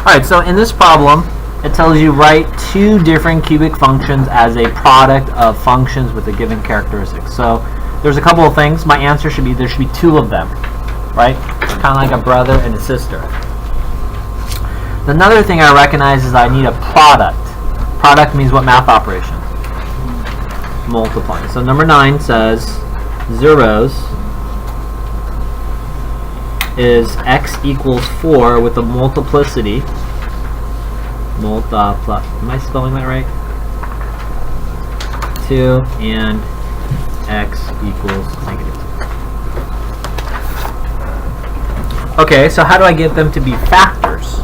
Alright, so in this problem, it tells you write two different cubic functions as a product of functions with a given characteristic. So there's a couple of things. My answer should be there should be two of them, right? It's kind of like a brother and a sister. Another thing I recognize is I need a product. Product means what math operation? Multiply. So number 9 says zeros is x equals 4 with a multiplicity. Am I spelling that right? 2 and x equals -2. Okay, so how do I get them to be factors?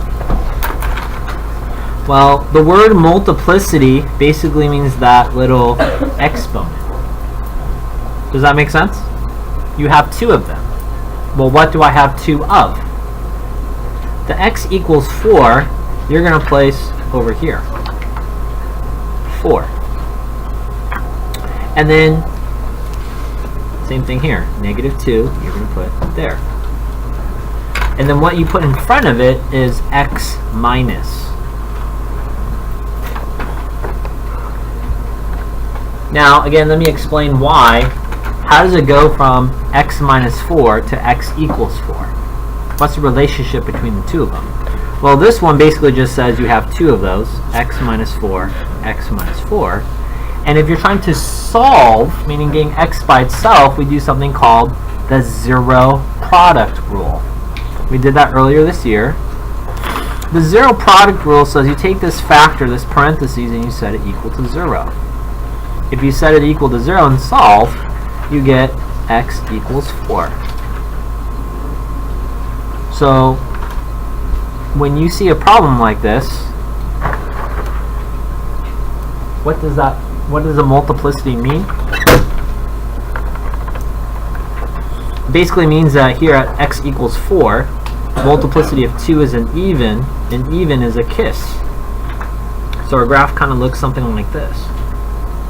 Well, the word multiplicity basically means that little exponent. Does that make sense? You have two of them. Well, what do I have two of? The x equals 4, you're going to place over here. 4. And then, same thing here. -2, you're going to put there. And then what you put in front of it is x minus. Now, again, let me explain why. How does it go from x minus 4 to x equals 4? What's the relationship between the two of them? Well, this one basically just says you have two of those, x minus 4, x minus 4. And if you're trying to solve, meaning getting x by itself, we do something called the zero product rule. We did that earlier this year. The zero product rule says you take this factor, this parentheses, and you set it equal to 0. If you set it equal to 0 and solve, you get x equals 4. So when you see a problem like this, what does a multiplicity mean? It basically means that here at x equals 4, multiplicity of 2 is an even, and even is a kiss. So our graph kind of looks something like this.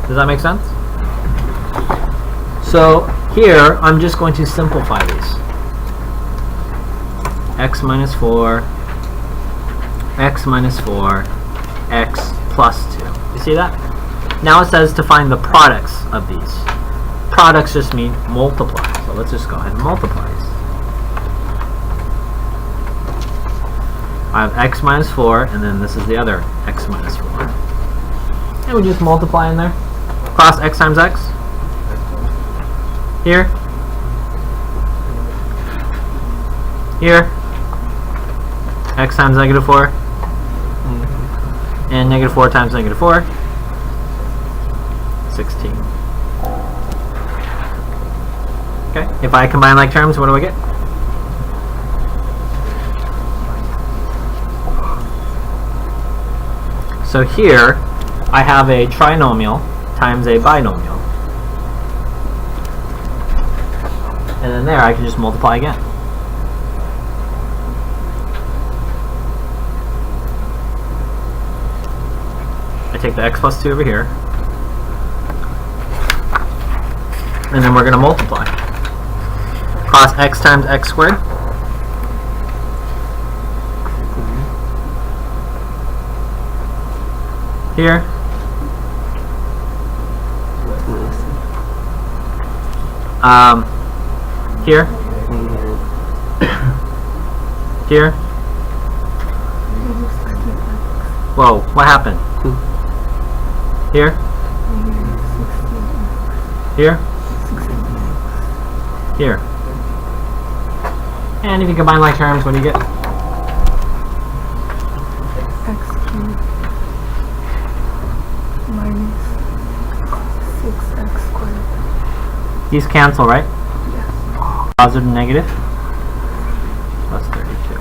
Does that make sense? So here, I'm just going to simplify these. X minus 4, x minus 4, x plus 2. You see that? Now it says to find the products of these. Products just mean multiply. So let's just go ahead and multiply these. I have x minus 4, and then this is the other x minus 4. And we just multiply in there. Cross x times x. Here. Here. X times -4. And -4 times -4. 16. Okay. If I combine like terms, what do I get? So here, I have a trinomial times a binomial. And then there, I can just multiply again. I take the x plus 2 over here. And then we're going to multiply. Cross x times x squared. Here. Here. Here. Whoa, what happened? Here. Here. Here. And if you combine like terms, what do you get? X cubed minus 6x squared. These cancel, right? Yes. Positive and negative. Plus 32.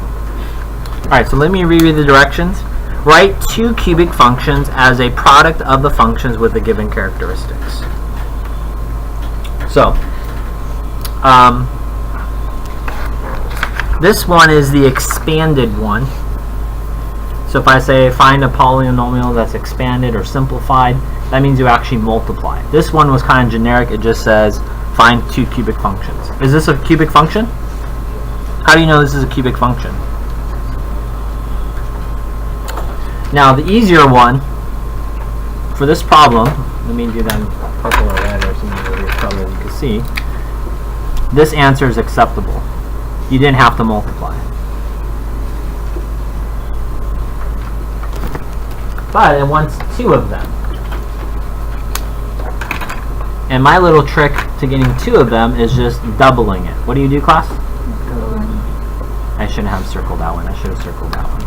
Alright, so let me reread the directions. Write two cubic functions as a product of the functions with the given characteristics. So, this one is the expanded one. So if I say find a polynomial that's expanded or simplified, that means you actually multiply. This one was kind of generic. It just says find two cubic functions. Is this a cubic function? How do you know this is a cubic function? Now the easier one for this problem, let me do that in purple or red or something over here so you can see. This answer is acceptable. You didn't have to multiply. But it wants 2 of them. And my little trick to getting 2 of them is just doubling it. What do you do, class? I shouldn't have circled that one. I should have circled that one.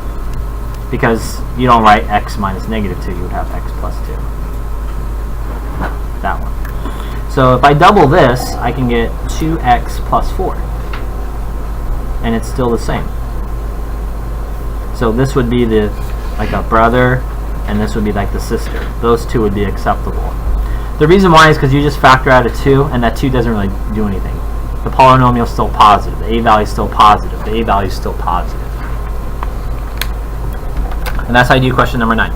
Because you don't write x minus negative 2, you would have x plus 2. That one. So if I double this, I can get 2x plus 4. And it's still the same. So this would be the like a brother, and this would be like the sister. Those 2 would be acceptable. The reason why is because you just factor out a 2, and that 2 doesn't really do anything. The polynomial is still positive. The a value is still positive. The a value is still positive. And that's how you do question number 9.